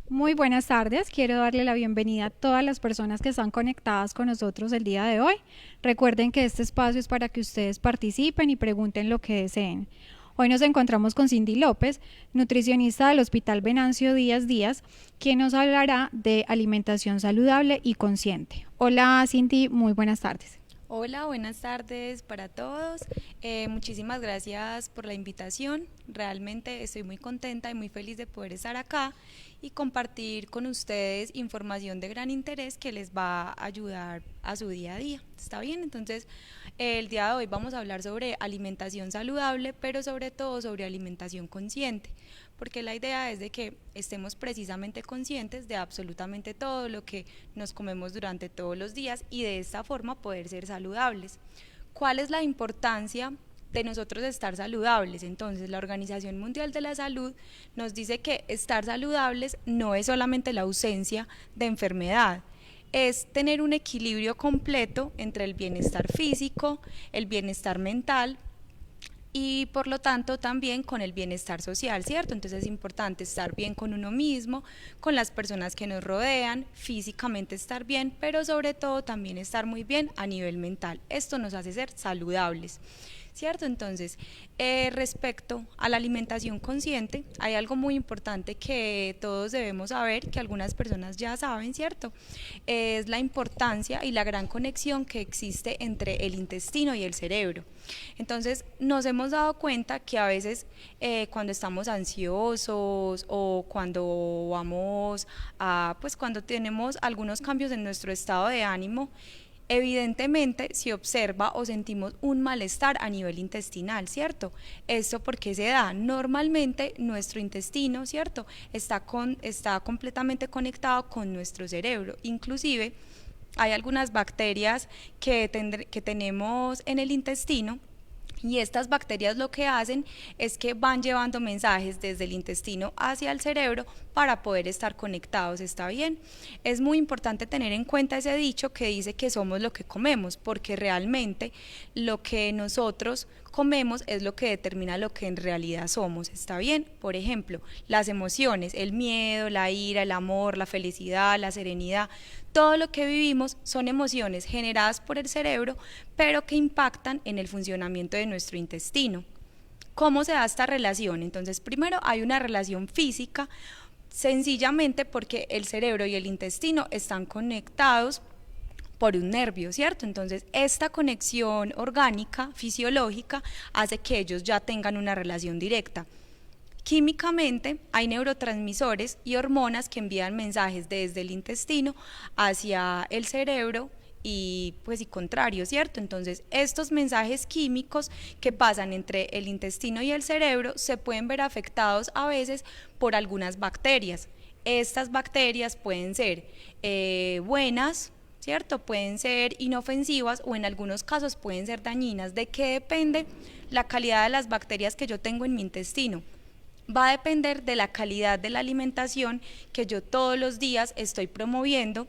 Muy buenas tardes, quiero darle la bienvenida a todas las personas que están conectadas con nosotros el día de hoy. Recuerden que este espacio es para que ustedes participen y pregunten lo que deseen. Hoy nos encontramos con Cindy López, nutricionista del Hospital Venancio Díaz Díaz, quien nos hablará de alimentación saludable y consciente. Hola Cindy, muy buenas tardes. Hola, buenas tardes para todos. Muchísimas gracias por la invitación. Realmente estoy muy contenta y muy feliz de poder estar acá y compartir con ustedes información de gran interés que les va a ayudar a su día a día. ¿Está bien? Entonces, el día de hoy vamos a hablar sobre alimentación saludable, pero sobre todo sobre alimentación consciente, porque la idea es de que estemos precisamente conscientes de absolutamente todo lo que nos comemos durante todos los días y de esta forma poder ser saludables. ¿Cuál es la importancia de nosotros estar saludables? Entonces, la Organización Mundial de la Salud nos dice que estar saludables no es solamente la ausencia de enfermedad, es tener un equilibrio completo entre el bienestar físico, el bienestar mental y por lo tanto también con el bienestar social, ¿cierto? Entonces es importante estar bien con uno mismo, con las personas que nos rodean, físicamente estar bien, pero sobre todo también estar muy bien a nivel mental. Esto nos hace ser saludables, ¿cierto? Entonces, respecto a la alimentación consciente, hay algo muy importante que todos debemos saber, que algunas personas ya saben, ¿cierto? Es la importancia y la gran conexión que existe entre el intestino y el cerebro. Entonces, nos hemos dado cuenta que a veces cuando estamos ansiosos o cuando vamos pues cuando tenemos algunos cambios en nuestro estado de ánimo, evidentemente se observa o sentimos un malestar a nivel intestinal, ¿cierto? ¿Esto por qué se da? Normalmente nuestro intestino, ¿cierto? Está completamente conectado con nuestro cerebro, inclusive hay algunas bacterias que tenemos en el intestino y estas bacterias lo que hacen es que van llevando mensajes desde el intestino hacia el cerebro para poder estar conectados, ¿está bien? Es muy importante tener en cuenta ese dicho que dice que somos lo que comemos, porque realmente lo que nosotros comemos es lo que determina lo que en realidad somos, ¿está bien? Por ejemplo, las emociones, el miedo, la ira, el amor, la felicidad, la serenidad, todo lo que vivimos son emociones generadas por el cerebro, pero que impactan en el funcionamiento de nuestro intestino. ¿Cómo se da esta relación? Entonces, primero hay una relación física, sencillamente porque el cerebro y el intestino están conectados por un nervio, ¿cierto? Entonces, esta conexión orgánica, fisiológica, hace que ellos ya tengan una relación directa. Químicamente hay neurotransmisores y hormonas que envían mensajes desde el intestino hacia el cerebro y pues y contrario, ¿cierto? Entonces, estos mensajes químicos que pasan entre el intestino y el cerebro se pueden ver afectados a veces por algunas bacterias. Estas bacterias pueden ser buenas, ¿cierto? Pueden ser inofensivas o en algunos casos pueden ser dañinas. ¿De qué depende la calidad de las bacterias que yo tengo en mi intestino? Va a depender de la calidad de la alimentación que yo todos los días estoy promoviendo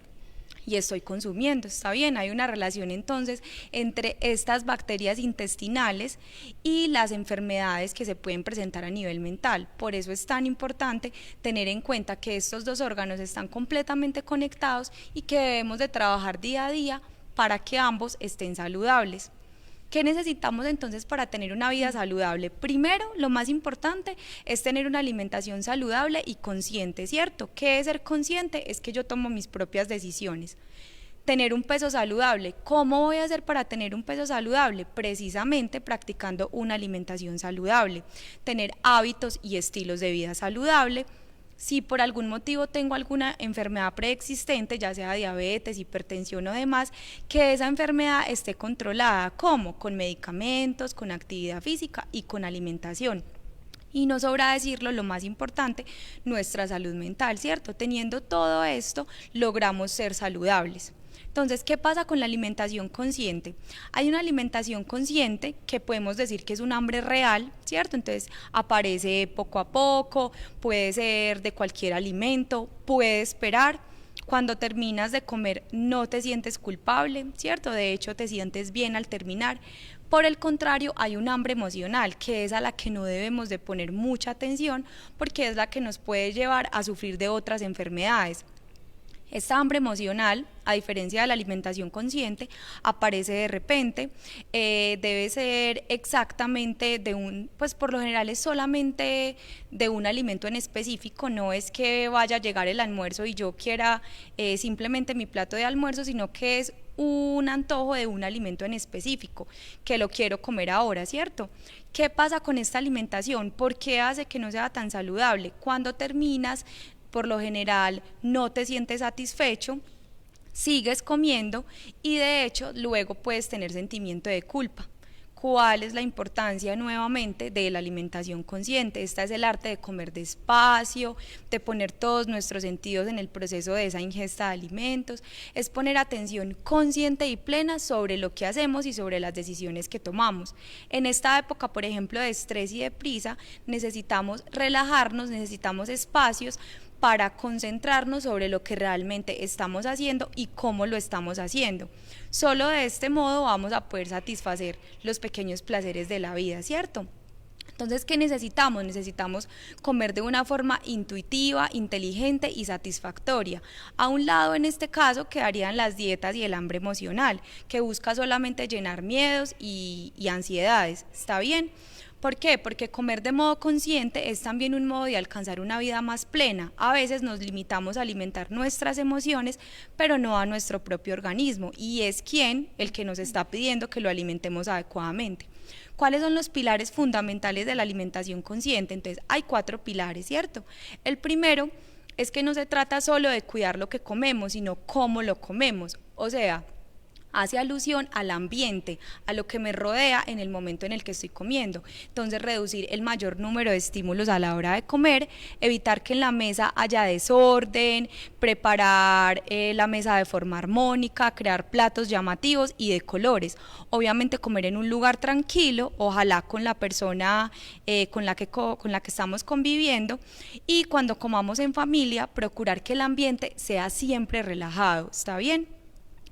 y estoy consumiendo, ¿está bien? Hay una relación entonces entre estas bacterias intestinales y las enfermedades que se pueden presentar a nivel mental. Por eso es tan importante tener en cuenta que estos dos órganos están completamente conectados y que debemos de trabajar día a día para que ambos estén saludables. ¿Qué necesitamos entonces para tener una vida saludable? Primero, lo más importante es tener una alimentación saludable y consciente, ¿cierto? ¿Qué es ser consciente? Es que yo tomo mis propias decisiones. Tener un peso saludable. ¿Cómo voy a hacer para tener un peso saludable? Precisamente practicando una alimentación saludable. Tener hábitos y estilos de vida saludable. Si por algún motivo tengo alguna enfermedad preexistente, ya sea diabetes, hipertensión o demás, que esa enfermedad esté controlada. ¿Cómo? Con medicamentos, con actividad física y con alimentación. Y no sobra decirlo, lo más importante, nuestra salud mental, ¿cierto? Teniendo todo esto, logramos ser saludables. Entonces, ¿qué pasa con la alimentación consciente? Hay una alimentación consciente que podemos decir que es un hambre real, ¿cierto? Entonces, aparece poco a poco, puede ser de cualquier alimento, puede esperar, Cuando terminas de comer no te sientes culpable, ¿cierto? De hecho te sientes bien al terminar. Por el contrario, hay un hambre emocional, que es a la que no debemos de poner mucha atención porque es la que nos puede llevar a sufrir de otras enfermedades. Esta hambre emocional, a diferencia de la alimentación consciente, aparece de repente, debe ser exactamente pues por lo general es solamente de un alimento en específico, no es que vaya a llegar el almuerzo y yo quiera simplemente mi plato de almuerzo, sino que es un antojo de un alimento en específico, que lo quiero comer ahora, ¿cierto? ¿Qué pasa con esta alimentación? ¿Por qué hace que no sea tan saludable? Cuando terminas, por lo general no te sientes satisfecho, sigues comiendo y de hecho luego puedes tener sentimiento de culpa. ¿Cuál es la importancia nuevamente de la alimentación consciente? Esta es el arte de comer despacio, de poner todos nuestros sentidos en el proceso de esa ingesta de alimentos, es poner atención consciente y plena sobre lo que hacemos y sobre las decisiones que tomamos. En esta época, por ejemplo, de estrés y de prisa, necesitamos relajarnos, necesitamos espacios para concentrarnos sobre lo que realmente estamos haciendo y cómo lo estamos haciendo. Solo de este modo vamos a poder satisfacer los pequeños placeres de la vida, ¿cierto? Entonces, ¿qué necesitamos? Necesitamos comer de una forma intuitiva, inteligente y satisfactoria. A un lado, en este caso, quedarían las dietas y el hambre emocional, que busca solamente llenar miedos y ansiedades. ¿Está bien? ¿Por qué? Porque comer de modo consciente es también un modo de alcanzar una vida más plena. A veces nos limitamos a alimentar nuestras emociones, pero no a nuestro propio organismo, y es el que nos está pidiendo que lo alimentemos adecuadamente. ¿Cuáles son los pilares fundamentales de la alimentación consciente? Entonces, hay 4 pilares, ¿cierto? El primero es que no se trata solo de cuidar lo que comemos, sino cómo lo comemos. O sea, hace alusión al ambiente, a lo que me rodea en el momento en el que estoy comiendo. Entonces, reducir el mayor número de estímulos a la hora de comer, evitar que en la mesa haya desorden, preparar la mesa de forma armónica, crear platos llamativos y de colores. Obviamente comer en un lugar tranquilo, ojalá con la persona con la que estamos conviviendo, y cuando comamos en familia, procurar que el ambiente sea siempre relajado. ¿Está bien?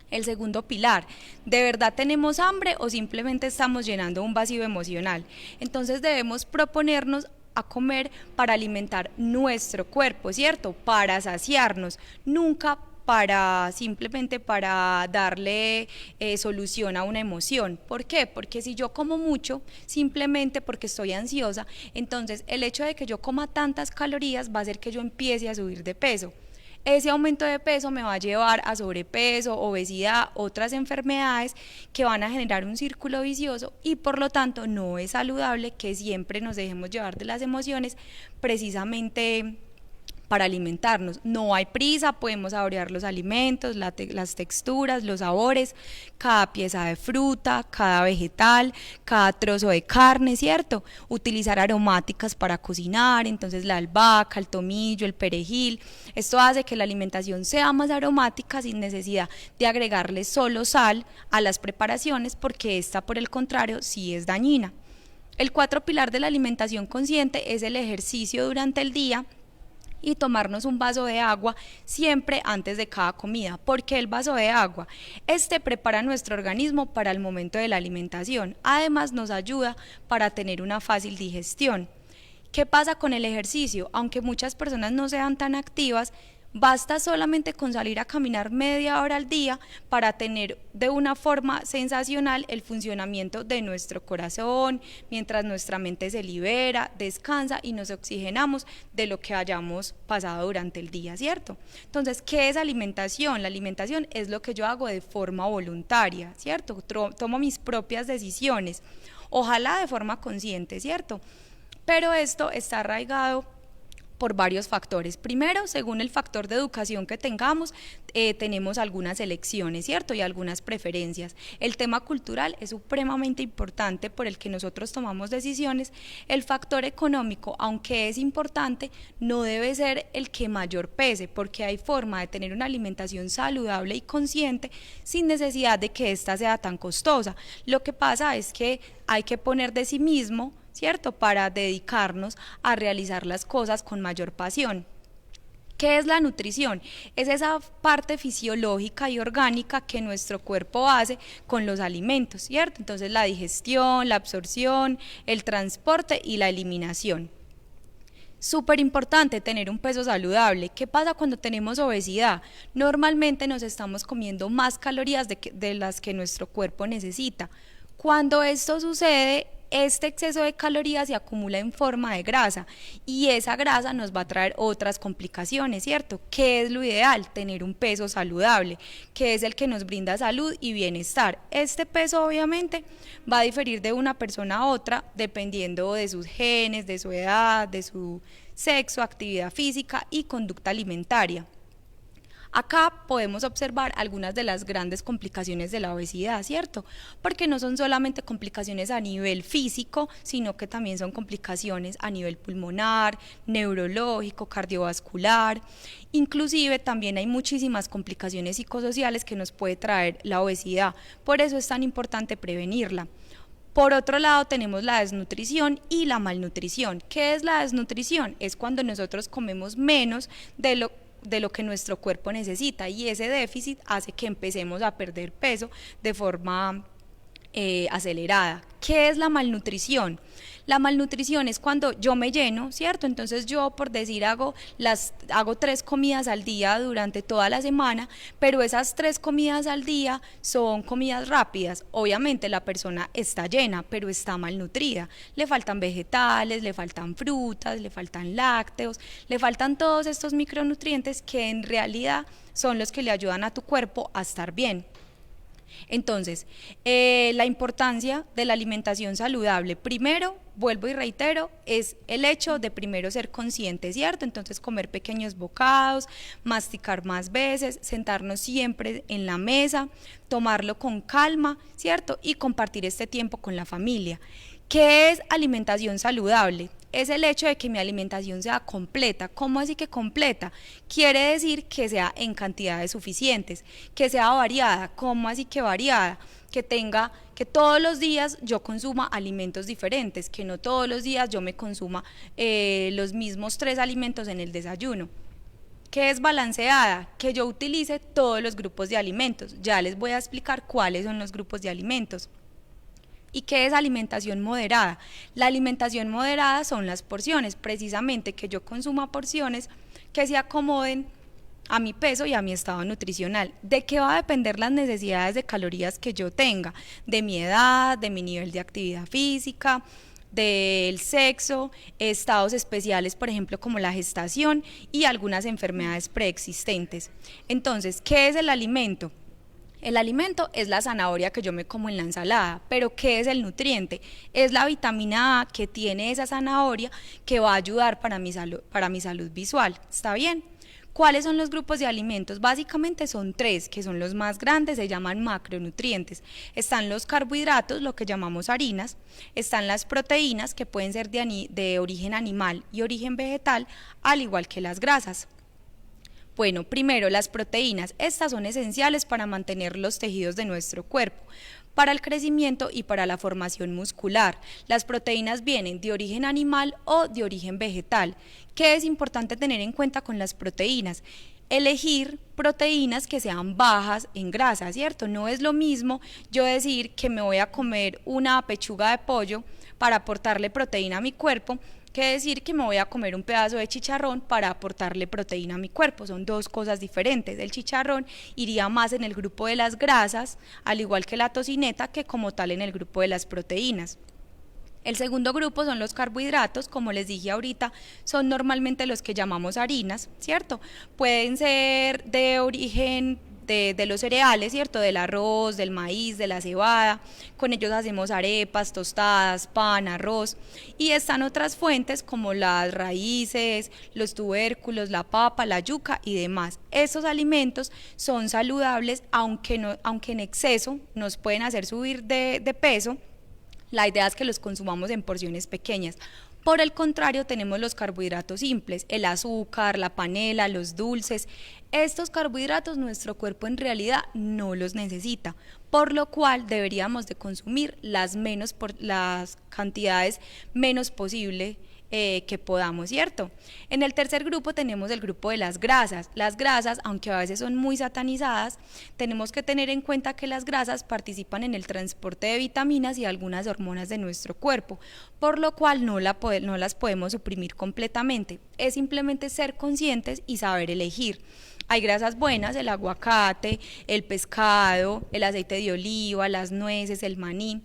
El segundo pilar, ¿de verdad tenemos hambre o simplemente estamos llenando un vacío emocional? Entonces debemos proponernos a comer para alimentar nuestro cuerpo, ¿cierto? Para saciarnos, nunca simplemente para darle solución a una emoción. ¿Por qué? Porque si yo como mucho simplemente porque estoy ansiosa, entonces el hecho de que yo coma tantas calorías va a hacer que yo empiece a subir de peso. Ese aumento de peso me va a llevar a sobrepeso, obesidad, otras enfermedades que van a generar un círculo vicioso, y por lo tanto no es saludable que siempre nos dejemos llevar de las emociones precisamente para alimentarnos. No hay prisa, podemos saborear los alimentos, las texturas, los sabores, cada pieza de fruta, cada vegetal, cada trozo de carne, ¿cierto? Utilizar aromáticas para cocinar, entonces la albahaca, el tomillo, el perejil. Esto hace que la alimentación sea más aromática sin necesidad de agregarle solo sal a las preparaciones, porque esta, por el contrario, sí es dañina. El 4 pilar de la alimentación consciente es el ejercicio durante el día y tomarnos un vaso de agua siempre antes de cada comida. ¿Por qué el vaso de agua? Este prepara nuestro organismo para el momento de la alimentación. Además, nos ayuda para tener una fácil digestión. ¿Qué pasa con el ejercicio? Aunque muchas personas no sean tan activas, basta solamente con salir a caminar media hora al día para tener de una forma sensacional el funcionamiento de nuestro corazón, mientras nuestra mente se libera, descansa y nos oxigenamos de lo que hayamos pasado durante el día, ¿cierto? Entonces, ¿qué es alimentación? La alimentación es lo que yo hago de forma voluntaria, ¿cierto? Tomo mis propias decisiones, ojalá de forma consciente, ¿cierto? Pero esto está arraigado por varios factores. Primero, según el factor de educación que tengamos, tenemos algunas elecciones, ¿cierto? Y algunas preferencias. El tema cultural es supremamente importante por el que nosotros tomamos decisiones. El factor económico, aunque es importante, no debe ser el que mayor pese, porque hay forma de tener una alimentación saludable y consciente sin necesidad de que ésta sea tan costosa. Lo que pasa es que hay que poner de sí mismo, ¿cierto?, para dedicarnos a realizar las cosas con mayor pasión. ¿Qué es la nutrición? Es esa parte fisiológica y orgánica que nuestro cuerpo hace con los alimentos, ¿cierto? Entonces la digestión, la absorción, el transporte y la eliminación. Súper importante tener un peso saludable. ¿Qué pasa cuando tenemos obesidad? Normalmente nos estamos comiendo más calorías de las que nuestro cuerpo necesita. Cuando esto sucede, este exceso de calorías se acumula en forma de grasa y esa grasa nos va a traer otras complicaciones, ¿cierto? ¿Qué es lo ideal? Tener un peso saludable, que es el que nos brinda salud y bienestar. Este peso obviamente va a diferir de una persona a otra dependiendo de sus genes, de su edad, de su sexo, actividad física y conducta alimentaria. Acá podemos observar algunas de las grandes complicaciones de la obesidad, ¿cierto? Porque no son solamente complicaciones a nivel físico, sino que también son complicaciones a nivel pulmonar, neurológico, cardiovascular. Inclusive también hay muchísimas complicaciones psicosociales que nos puede traer la obesidad. Por eso es tan importante prevenirla. Por otro lado tenemos la desnutrición y la malnutrición. ¿Qué es la desnutrición? Es cuando nosotros comemos menos de lo que nuestro cuerpo necesita y ese déficit hace que empecemos a perder peso de forma acelerada. ¿Qué es la malnutrición? La malnutrición es cuando yo me lleno, ¿cierto? Entonces yo, por decir, hago 3 comidas al día durante toda la semana, pero esas 3 comidas al día son comidas rápidas. Obviamente la persona está llena, pero está malnutrida. Le faltan vegetales, le faltan frutas, le faltan lácteos, le faltan todos estos micronutrientes que en realidad son los que le ayudan a tu cuerpo a estar bien. Entonces, la importancia de la alimentación saludable, primero, vuelvo y reitero, es el hecho de primero ser consciente, ¿cierto? Entonces comer pequeños bocados, masticar más veces, sentarnos siempre en la mesa, tomarlo con calma, ¿cierto? Y compartir este tiempo con la familia. ¿Qué es alimentación saludable? Es el hecho de que mi alimentación sea completa. ¿Cómo así que completa? Quiere decir que sea en cantidades suficientes, que sea variada. ¿Cómo así que variada? Que todos los días yo consuma alimentos diferentes, que no todos los días yo me consuma los mismos 3 alimentos en el desayuno. ¿Qué es balanceada? Que yo utilice todos los grupos de alimentos. Ya les voy a explicar cuáles son los grupos de alimentos. ¿Y qué es alimentación moderada? La alimentación moderada son las porciones, precisamente que yo consuma porciones que se acomoden a mi peso y a mi estado nutricional. ¿De qué va a depender las necesidades de calorías que yo tenga? De mi edad, de mi nivel de actividad física, del sexo, estados especiales, por ejemplo, como la gestación y algunas enfermedades preexistentes. Entonces, ¿qué es el alimento? El alimento es la zanahoria que yo me como en la ensalada, pero ¿qué es el nutriente? Es la vitamina A que tiene esa zanahoria que va a ayudar para mi salud visual. ¿Está bien? ¿Cuáles son los grupos de alimentos? Básicamente son 3, que son los más grandes, se llaman macronutrientes. Están los carbohidratos, lo que llamamos harinas, están las proteínas, que pueden ser de origen animal y origen vegetal, al igual que las grasas. Bueno, primero las proteínas, estas son esenciales para mantener los tejidos de nuestro cuerpo, para el crecimiento y para la formación muscular. Las proteínas vienen de origen animal o de origen vegetal. ¿Qué es importante tener en cuenta con las proteínas? Elegir proteínas que sean bajas en grasa, ¿cierto? No es lo mismo yo decir que me voy a comer una pechuga de pollo para aportarle proteína a mi cuerpo, que decir que me voy a comer un pedazo de chicharrón para aportarle proteína a mi cuerpo. Son 2 cosas diferentes. El chicharrón iría más en el grupo de las grasas, al igual que la tocineta, que como tal en el grupo de las proteínas. El segundo grupo son los carbohidratos, como les dije ahorita, son normalmente los que llamamos harinas, ¿cierto? Pueden ser de origen de los cereales, ¿cierto? Del arroz, del maíz, de la cebada. Con ellos hacemos arepas, tostadas, pan, arroz. Y están otras fuentes como las raíces, los tubérculos, la papa, la yuca y demás. Estos alimentos son saludables, aunque en exceso nos pueden hacer subir de peso. La idea es que los consumamos en porciones pequeñas. Por el contrario, tenemos los carbohidratos simples, el azúcar, la panela, los dulces. Estos carbohidratos nuestro cuerpo en realidad no los necesita, por lo cual deberíamos de consumir las cantidades menos posible que podamos, ¿cierto? En el tercer grupo tenemos el grupo de las grasas. Las grasas, aunque a veces son muy satanizadas, tenemos que tener en cuenta que las grasas participan en el transporte de vitaminas y algunas hormonas de nuestro cuerpo, por lo cual no las podemos suprimir completamente. Es simplemente ser conscientes y saber elegir. Hay grasas buenas, el aguacate, el pescado, el aceite de oliva, las nueces, el maní.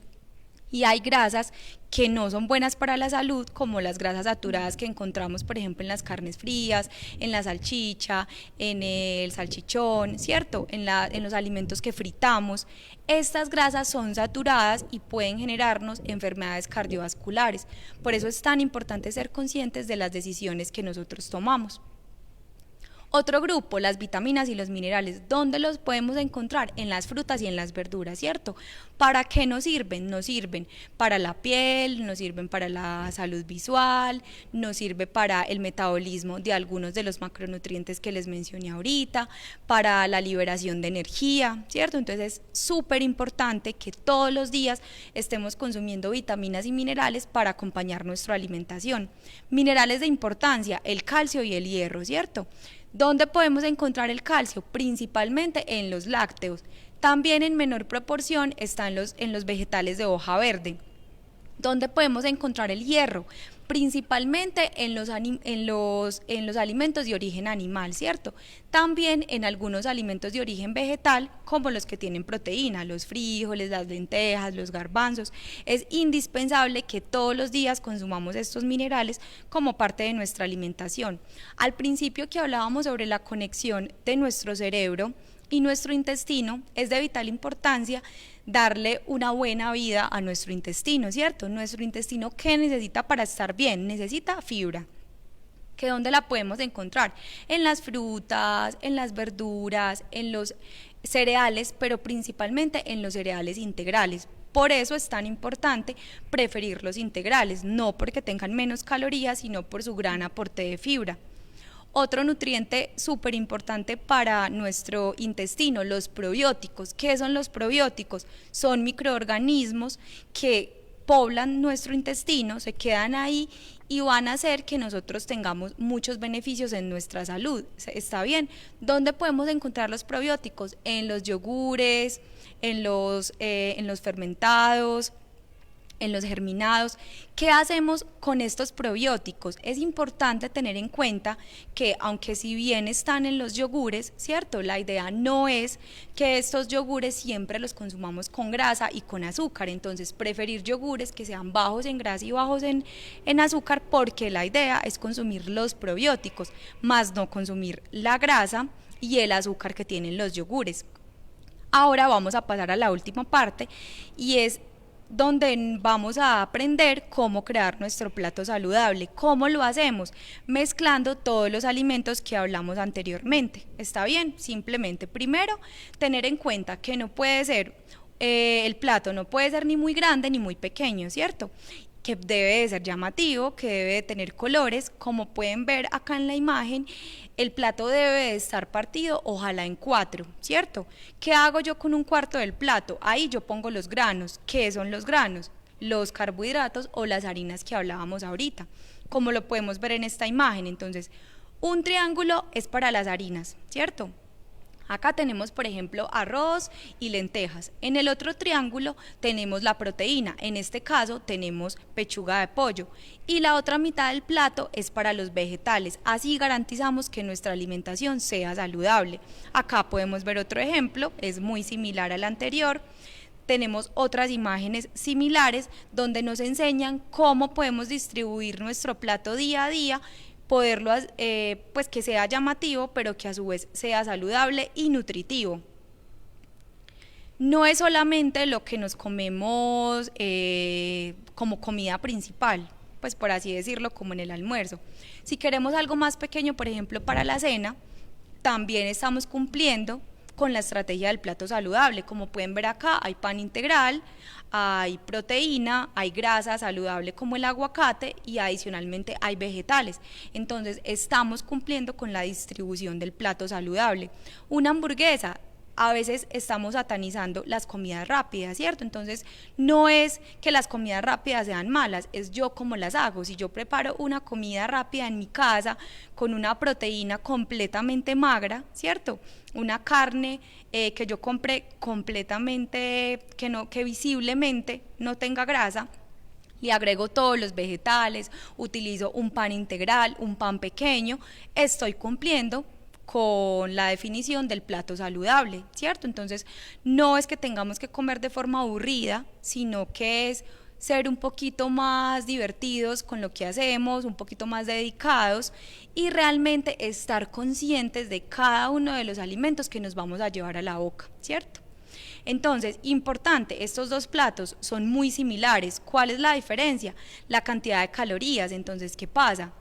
Y hay grasas que no son buenas para la salud, como las grasas saturadas que encontramos, por ejemplo, en las carnes frías, en la salchicha, en el salchichón, ¿cierto? En los alimentos que fritamos. Estas grasas son saturadas y pueden generarnos enfermedades cardiovasculares. Por eso es tan importante ser conscientes de las decisiones que nosotros tomamos. Otro grupo, las vitaminas y los minerales. ¿Dónde los podemos encontrar? En las frutas y en las verduras, ¿cierto? ¿Para qué nos sirven? Nos sirven para la piel, nos sirven para la salud visual, nos sirve para el metabolismo de algunos de los macronutrientes que les mencioné ahorita, para la liberación de energía, ¿cierto? Entonces es súper importante que todos los días estemos consumiendo vitaminas y minerales para acompañar nuestra alimentación. Minerales de importancia, el calcio y el hierro, ¿cierto? ¿Dónde podemos encontrar el calcio? Principalmente en los lácteos. También en menor proporción está en los vegetales de hoja verde. ¿Dónde podemos encontrar el hierro? Principalmente en los alimentos de origen animal, ¿cierto? También en algunos alimentos de origen vegetal, como los que tienen proteína, los frijoles, las lentejas, los garbanzos. Es indispensable que todos los días consumamos estos minerales como parte de nuestra alimentación. Al principio que hablábamos sobre la conexión de nuestro cerebro y nuestro intestino, es de vital importancia darle una buena vida a nuestro intestino, ¿cierto? Nuestro intestino, ¿qué necesita para estar bien? Necesita fibra. ¿Que dónde la podemos encontrar? En las frutas, en las verduras, en los cereales, pero principalmente en los cereales integrales. Por eso es tan importante preferir los integrales, no porque tengan menos calorías, sino por su gran aporte de fibra. Otro nutriente súper importante para nuestro intestino, los probióticos. ¿Qué son los probióticos? Son microorganismos que poblan nuestro intestino, se quedan ahí y van a hacer que nosotros tengamos muchos beneficios en nuestra salud. ¿Está bien? ¿Dónde podemos encontrar los probióticos? En los yogures, en los fermentados, en los germinados. ¿Qué hacemos con estos probióticos? Es importante tener en cuenta que aunque si bien están en los yogures, ¿cierto? La idea no es que estos yogures siempre los consumamos con grasa y con azúcar, entonces preferir yogures que sean bajos en grasa y bajos en azúcar, porque la idea es consumir los probióticos, más no consumir la grasa y el azúcar que tienen los yogures. Ahora vamos a pasar a la última parte y es donde vamos a aprender cómo crear nuestro plato saludable. ¿Cómo lo hacemos? Mezclando todos los alimentos que hablamos anteriormente. ¿Está bien? Simplemente, primero, tener en cuenta que no puede ser, el plato no puede ser ni muy grande ni muy pequeño, ¿cierto? Que debe de ser llamativo, que debe de tener colores. Como pueden ver acá en la imagen, el plato debe de estar partido, ojalá en 4, ¿cierto? ¿Qué hago yo con un cuarto del plato? Ahí yo pongo los granos. ¿Qué son los granos? Los carbohidratos o las harinas que hablábamos ahorita, como lo podemos ver en esta imagen. Entonces, un triángulo es para las harinas, ¿cierto? Acá tenemos, por ejemplo, arroz y lentejas. En el otro triángulo tenemos la proteína, en este caso tenemos pechuga de pollo. Y la otra mitad del plato es para los vegetales. Así garantizamos que nuestra alimentación sea saludable. Acá podemos ver otro ejemplo, es muy similar al anterior. Tenemos otras imágenes similares donde nos enseñan cómo podemos distribuir nuestro plato día a día, poderlo, pues que sea llamativo, pero que a su vez sea saludable y nutritivo. No es solamente lo que nos comemos como comida principal, pues por así decirlo, como en el almuerzo. Si queremos algo más pequeño, por ejemplo, para la cena, también estamos cumpliendo con la estrategia del plato saludable. Como pueden ver acá, hay pan integral, hay proteína, hay grasa saludable como el aguacate y adicionalmente hay vegetales. Entonces estamos cumpliendo con la distribución del plato saludable. Una hamburguesa a veces estamos satanizando las comidas rápidas, ¿cierto? Entonces, no es que las comidas rápidas sean malas, es yo como las hago. Si yo preparo una comida rápida en mi casa con una proteína completamente magra, ¿cierto? Una carne que yo compre completamente, que visiblemente no tenga grasa, le agrego todos los vegetales, utilizo un pan integral, un pan pequeño, estoy cumpliendo con la definición del plato saludable, ¿cierto? Entonces, no es que tengamos que comer de forma aburrida, sino que es ser un poquito más divertidos con lo que hacemos, un poquito más dedicados y realmente estar conscientes de cada uno de los alimentos que nos vamos a llevar a la boca, ¿cierto? Entonces, importante, estos dos platos son muy similares. ¿Cuál es la diferencia? La cantidad de calorías. Entonces, ¿qué pasa?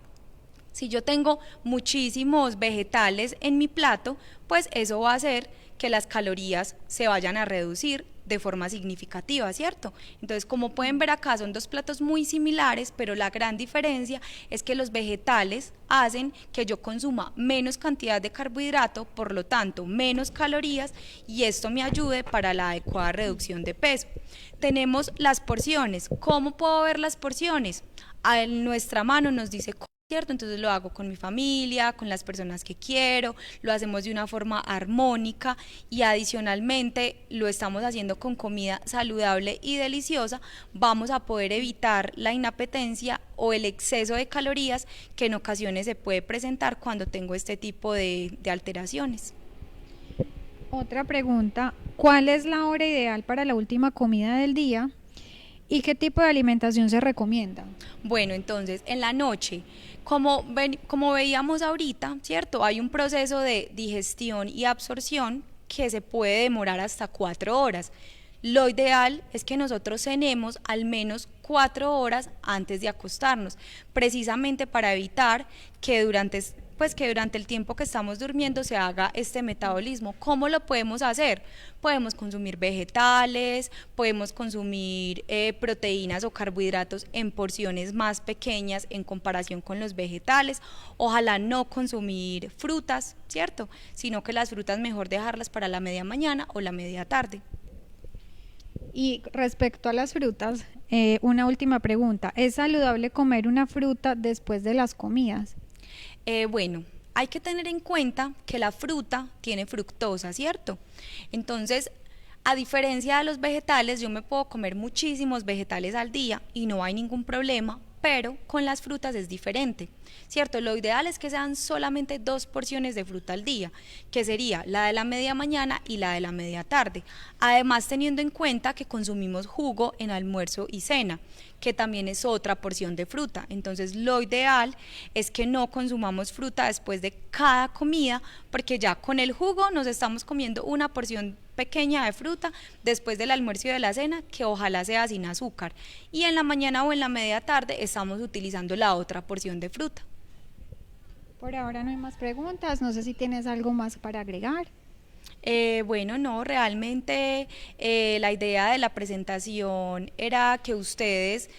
Si yo tengo muchísimos vegetales en mi plato, pues eso va a hacer que las calorías se vayan a reducir de forma significativa, ¿cierto? Entonces, como pueden ver acá, son dos platos muy similares, pero la gran diferencia es que los vegetales hacen que yo consuma menos cantidad de carbohidrato, por lo tanto, menos calorías, y esto me ayude para la adecuada reducción de peso. Tenemos las porciones. ¿Cómo puedo ver las porciones? En nuestra mano nos dice, ¿cierto? Entonces lo hago con mi familia, con las personas que quiero, lo hacemos de una forma armónica y adicionalmente lo estamos haciendo con comida saludable y deliciosa. Vamos a poder evitar la inapetencia o el exceso de calorías que en ocasiones se puede presentar cuando tengo este tipo de alteraciones. Otra pregunta, ¿cuál es la hora ideal para la última comida del día y qué tipo de alimentación se recomienda? Bueno, entonces en la noche, como veíamos ahorita, ¿cierto? Hay un proceso de digestión y absorción que se puede demorar hasta 4 horas. Lo ideal es que nosotros cenemos al menos 4 horas antes de acostarnos, precisamente para evitar que durante el tiempo que estamos durmiendo se haga este metabolismo. ¿Cómo lo podemos hacer? Podemos consumir vegetales, podemos consumir proteínas o carbohidratos en porciones más pequeñas en comparación con los vegetales. Ojalá no consumir frutas, ¿cierto? Sino que las frutas mejor dejarlas para la media mañana o la media tarde. Y respecto a las frutas, una última pregunta, ¿es saludable comer una fruta después de las comidas? Bueno, hay que tener en cuenta que la fruta tiene fructosa, ¿cierto? Entonces, a diferencia de los vegetales, yo me puedo comer muchísimos vegetales al día y no hay ningún problema, pero con las frutas es diferente, ¿cierto? Lo ideal es que sean solamente 2 porciones de fruta al día, que sería la de la media mañana y la de la media tarde. Además, teniendo en cuenta que consumimos jugo en almuerzo y cena, que también es otra porción de fruta. Entonces, lo ideal es que no consumamos fruta después de cada comida, porque ya con el jugo nos estamos comiendo una porción pequeña de fruta después del almuerzo y de la cena, que ojalá sea sin azúcar. Y en la mañana o en la media tarde estamos utilizando la otra porción de fruta. Por ahora no hay más preguntas, no sé si tienes algo más para agregar. Bueno, no, realmente la idea de la presentación era que ustedes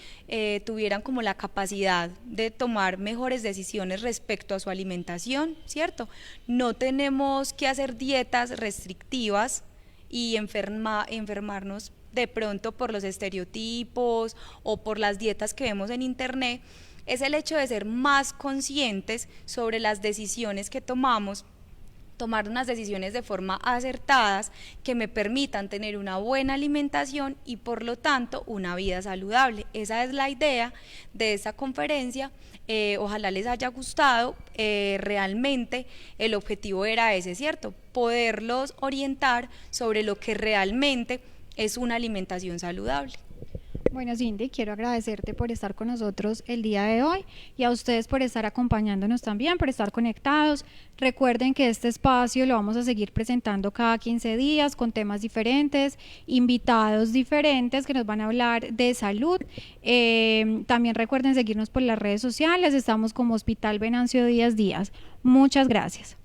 tuvieran como la capacidad de tomar mejores decisiones respecto a su alimentación, ¿cierto? No tenemos que hacer dietas restrictivas y enfermarnos de pronto por los estereotipos o por las dietas que vemos en internet. Es el hecho de ser más conscientes sobre las decisiones que tomar unas decisiones de forma acertadas que me permitan tener una buena alimentación y por lo tanto una vida saludable. Esa es la idea de esta conferencia. Ojalá les haya gustado. Realmente el objetivo era ese, ¿cierto? Poderlos orientar sobre lo que realmente es una alimentación saludable. Bueno, Cindy, quiero agradecerte por estar con nosotros el día de hoy y a ustedes por estar acompañándonos también, por estar conectados. Recuerden que este espacio lo vamos a seguir presentando cada 15 días con temas diferentes, invitados diferentes que nos van a hablar de salud. También recuerden seguirnos por las redes sociales, estamos como Hospital Venancio Díaz Díaz. Muchas gracias.